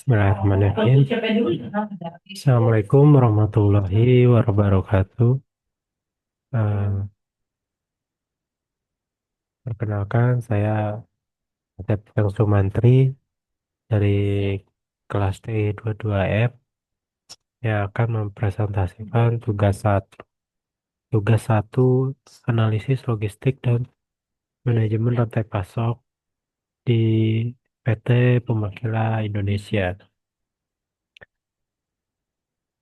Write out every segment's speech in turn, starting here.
Bismillahirrahmanirrahim. Assalamualaikum warahmatullahi wabarakatuh. Eh, Perkenalkan, saya Atep Yang Sumantri dari kelas T22F yang akan mempresentasikan tugas satu analisis logistik dan manajemen rantai pasok di PT Pemakila Indonesia,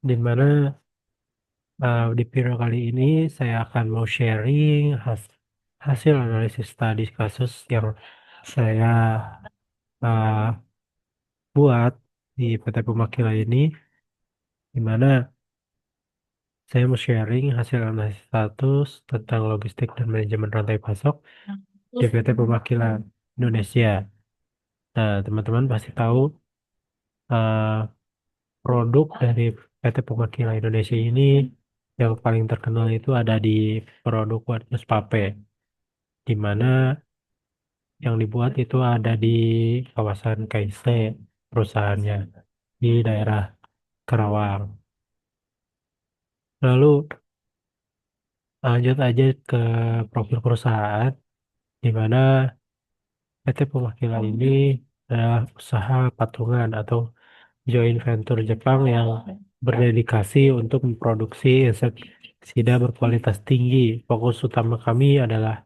di mana di video kali ini saya akan mau sharing hasil analisis studi kasus yang saya uh, buat di PT Pemakila ini, di mana saya mau sharing hasil analisis status tentang logistik dan manajemen rantai pasok di PT Pemakila Indonesia. Nah, teman-teman pasti tahu uh, produk dari PT Pemakila Indonesia ini yang paling terkenal itu ada di produk Warnes Pape, di mana yang dibuat itu ada di kawasan KIC perusahaannya di daerah Karawang. Lalu lanjut aja ke profil perusahaan di mana PT Pemakila ini adalah usaha patungan atau joint venture Jepang yang berdedikasi untuk memproduksi insektisida berkualitas tinggi. Fokus utama kami adalah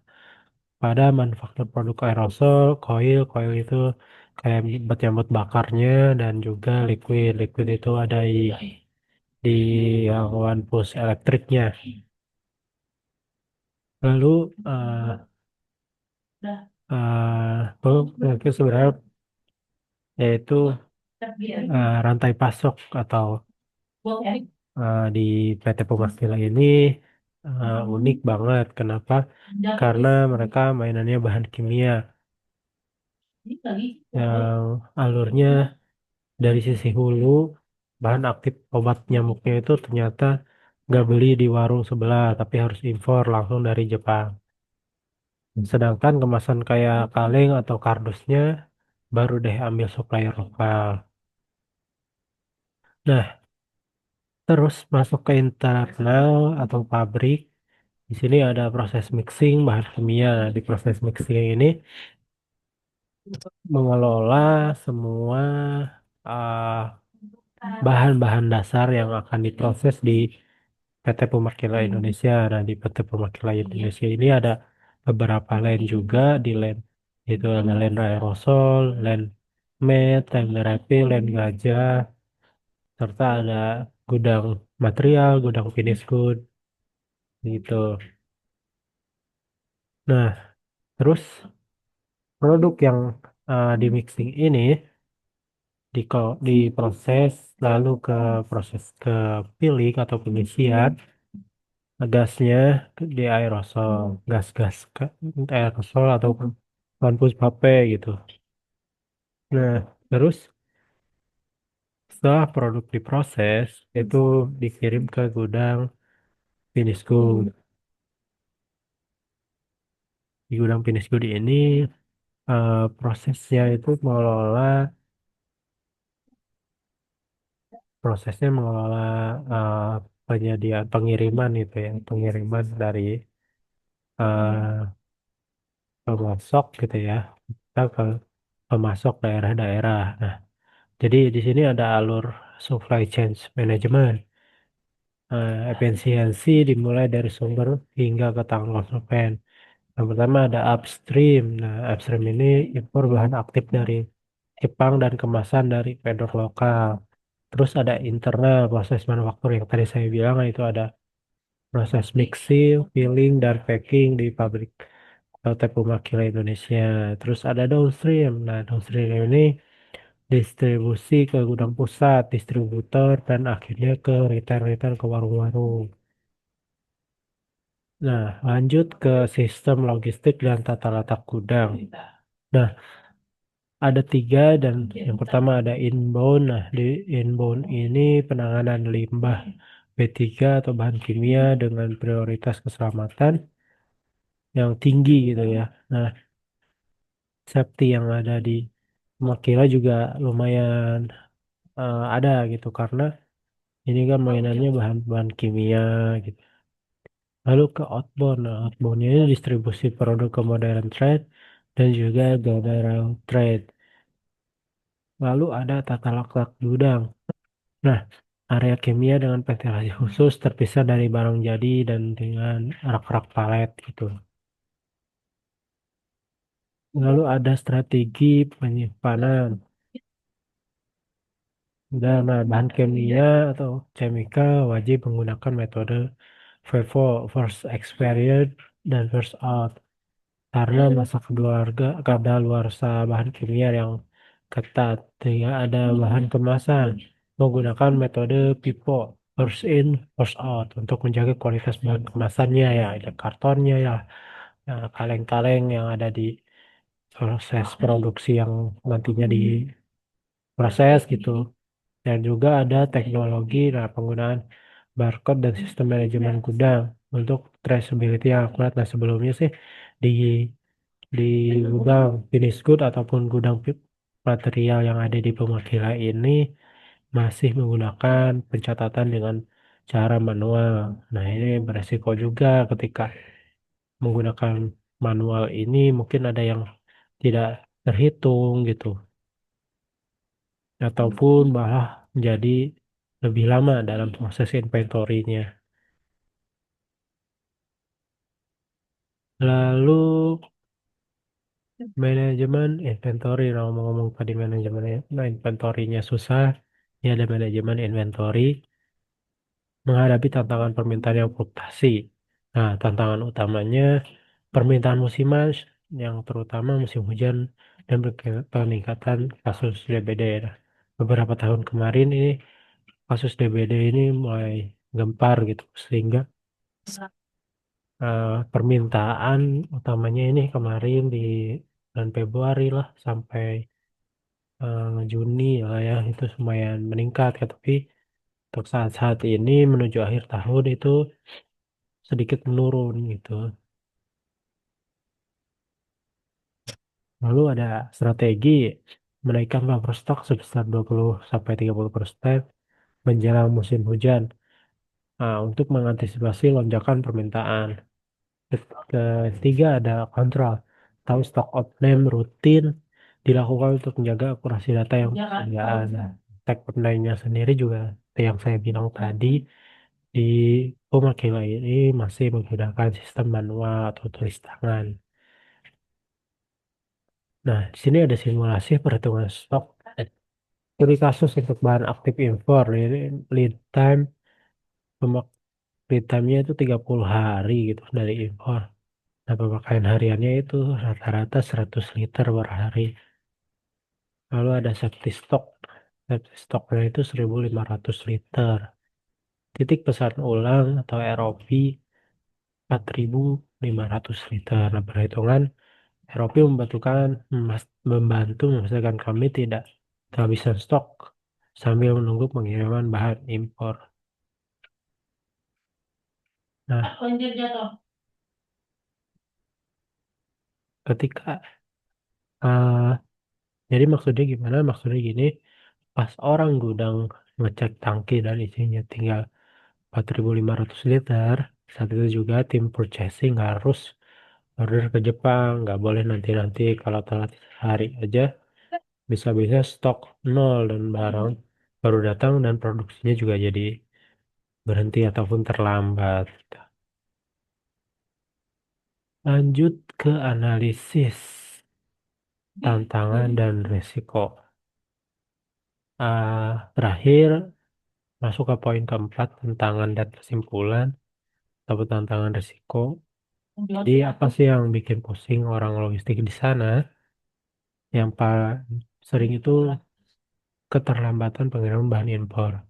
pada manufaktur produk aerosol, koil itu kayak nyambut bakarnya dan juga liquid itu ada di yang one push elektriknya. Lalu itu sebenarnya yaitu rantai pasok atau di PT Pemakila ini unik banget. Kenapa? Karena mereka mainannya bahan kimia yang alurnya dari sisi hulu, bahan aktif obat nyamuknya itu ternyata nggak beli di warung sebelah, tapi harus impor langsung dari Jepang. Sedangkan kemasan kayak kaleng atau kardusnya baru deh ambil supplier lokal. Nah, terus masuk ke internal atau pabrik. Di sini ada proses mixing bahan kimia. Nah, di proses mixing ini mengelola semua uh, bahan-bahan dasar yang akan diproses di PT Pemakila Indonesia. Nah, di PT Pemakila Indonesia ini ada beberapa line juga di line itu ada line aerosol, line matte, line refill, line gajah, serta ada gudang material, gudang finish good gitu. Nah, terus produk yang di mixing ini diproses lalu ke proses ke peeling atau pengisian gasnya di aerosol, gas-gas aerosol atau kampus vape gitu. Nah, terus setelah produk diproses itu dikirim ke gudang finish good. Di gudang finish good ini prosesnya itu mengelola eh, penyediaan pengiriman itu ya, pengiriman dari eh, pemasok gitu ya, kita ke pemasok daerah-daerah. Nah, jadi di sini ada alur supply chain management. Efisiensi dimulai dari sumber hingga ke tangan konsumen. Yang pertama ada upstream. Nah, upstream ini impor bahan aktif dari Jepang dan kemasan dari vendor lokal. Terus ada internal proses manufaktur yang tadi saya bilang itu ada proses mixing, filling, dan packing di pabrik PT Pemakila Indonesia. Terus ada downstream. Nah, downstream ini distribusi ke gudang pusat, distributor, dan akhirnya ke retail-retail ke warung-warung. Nah, lanjut ke sistem logistik dan tata letak gudang. Nah, ada tiga dan yang pertama ada inbound. Nah, di inbound ini penanganan limbah B3 atau bahan kimia dengan prioritas keselamatan yang tinggi gitu ya. Nah, safety yang ada di Makila juga lumayan ada gitu karena ini kan mainannya bahan-bahan kimia gitu. Lalu ke outbound. Nah, outbound ini distribusi produk ke modern trade dan juga general trade. Lalu ada tata letak gudang. Nah, area kimia dengan ventilasi khusus terpisah dari barang jadi dan dengan rak-rak palet gitu. Lalu ada strategi penyimpanan. Dan bahan kimia atau chemical wajib menggunakan metode FIFO, first expired dan first out. Karena masa keluarga kadaluarsa bahan kimia yang ketat. Sehingga ada bahan kemasan menggunakan metode FIFO, first in, first out untuk menjaga kualitas bahan kemasannya ya, ada kartonnya ya, ya, kaleng-kaleng yang ada di proses produksi yang nantinya diproses gitu. Dan juga ada teknologi, nah penggunaan barcode dan sistem manajemen gudang untuk traceability yang akurat. Nah sebelumnya sih di di gudang finished good ataupun gudang material yang ada di pemakaian ini masih menggunakan pencatatan dengan cara manual. Nah ini beresiko juga ketika menggunakan manual ini mungkin ada yang tidak terhitung gitu ataupun malah menjadi lebih lama dalam proses inventory-nya. Lalu manajemen inventory, nah, ngomong-ngomong tadi manajemen inventory-nya susah, ini ada manajemen inventory menghadapi tantangan permintaan yang fluktuasi. Nah, tantangan utamanya permintaan musiman yang terutama musim hujan dan peningkatan kasus DBD. Nah, beberapa tahun kemarin ini kasus DBD ini mulai gempar gitu sehingga permintaan utamanya ini kemarin di bulan Februari lah sampai Juni lah ya itu lumayan meningkat ya, tapi untuk saat-saat ini menuju akhir tahun itu sedikit menurun gitu. Lalu ada strategi menaikkan buffer stok sebesar 20 sampai 30% menjelang musim hujan. Nah, untuk mengantisipasi lonjakan permintaan. Ketiga ada kontrol. Tahu stok outname rutin dilakukan untuk menjaga akurasi data yang persediaan. Nah, tag outname-nya sendiri juga seperti yang saya bilang tadi di Pemakila ini masih menggunakan sistem manual atau tulis tangan. Nah, di sini ada simulasi perhitungan stok. Studi kasus untuk bahan aktif impor, lead time, pemak lead time-nya itu 30 hari gitu dari impor. Nah, pemakaian hariannya itu rata-rata 100 liter per hari. Lalu ada safety stock. Safety stocknya itu 1.500 liter. Titik pesan ulang atau ROP 4.500 liter. Nah, perhitungan ROP membantu memastikan kami tidak kehabisan stok sambil menunggu pengiriman bahan impor. Nah, ketika eh, jadi maksudnya gimana? Maksudnya gini, pas orang gudang ngecek tangki dan isinya tinggal 4.500 liter, saat itu juga tim purchasing harus order ke Jepang, nggak boleh nanti-nanti kalau telat hari aja bisa-bisa stok nol dan barang baru datang dan produksinya juga jadi berhenti ataupun terlambat. Lanjut ke analisis tantangan dan risiko. Terakhir masuk ke poin keempat, tantangan dan kesimpulan atau tantangan risiko. Jadi apa sih yang bikin pusing orang logistik di sana? Yang paling sering itu keterlambatan pengiriman bahan impor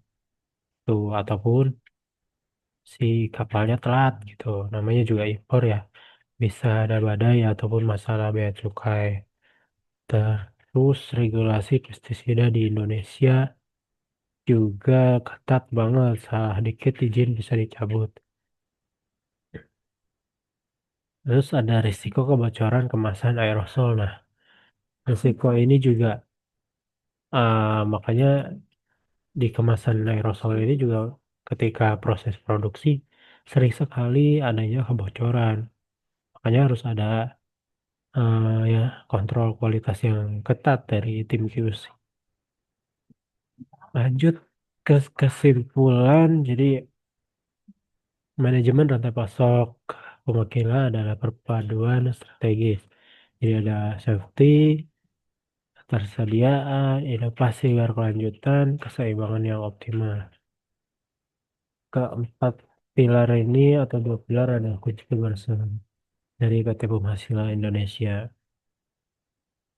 tuh ataupun si kapalnya telat gitu. Namanya juga impor ya. Bisa ada badai ataupun masalah bea cukai. Terus regulasi pestisida di Indonesia juga ketat banget. Salah dikit izin bisa dicabut. Terus ada risiko kebocoran kemasan aerosol. Nah, risiko ini juga makanya di kemasan aerosol ini juga ketika proses produksi sering sekali adanya kebocoran. Makanya harus ada ya kontrol kualitas yang ketat dari tim QC. Lanjut ke kesimpulan, jadi manajemen rantai pasok pemakilan adalah perpaduan strategis. Jadi ada safety, ketersediaan, inovasi berkelanjutan, keseimbangan yang optimal. Keempat pilar ini atau dua pilar adalah kunci keberhasilan dari PT Pemhasil Indonesia.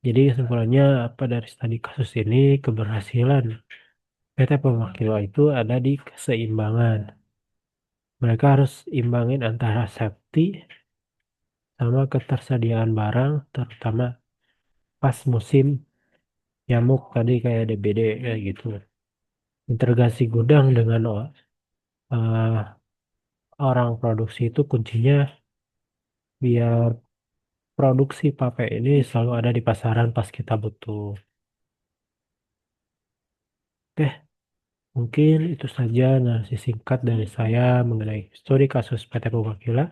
Jadi kesimpulannya apa dari studi kasus ini, keberhasilan PT Pemakila itu ada di keseimbangan. Mereka harus imbangin antara safety sama ketersediaan barang, terutama pas musim nyamuk tadi kayak DBD kayak gitu. Integrasi gudang dengan eh, orang produksi itu kuncinya biar produksi pape ini selalu ada di pasaran pas kita butuh. Oke, mungkin itu saja analisis singkat dari saya mengenai studi kasus PT Purwakila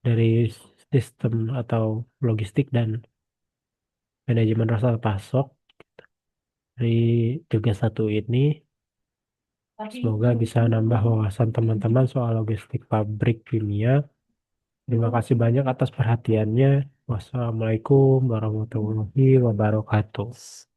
dari sistem atau logistik dan manajemen rasa pasok dari Tugas satu ini. Semoga bisa nambah wawasan teman-teman soal logistik pabrik kimia. Terima kasih banyak atas perhatiannya. Wassalamualaikum warahmatullahi wabarakatuh.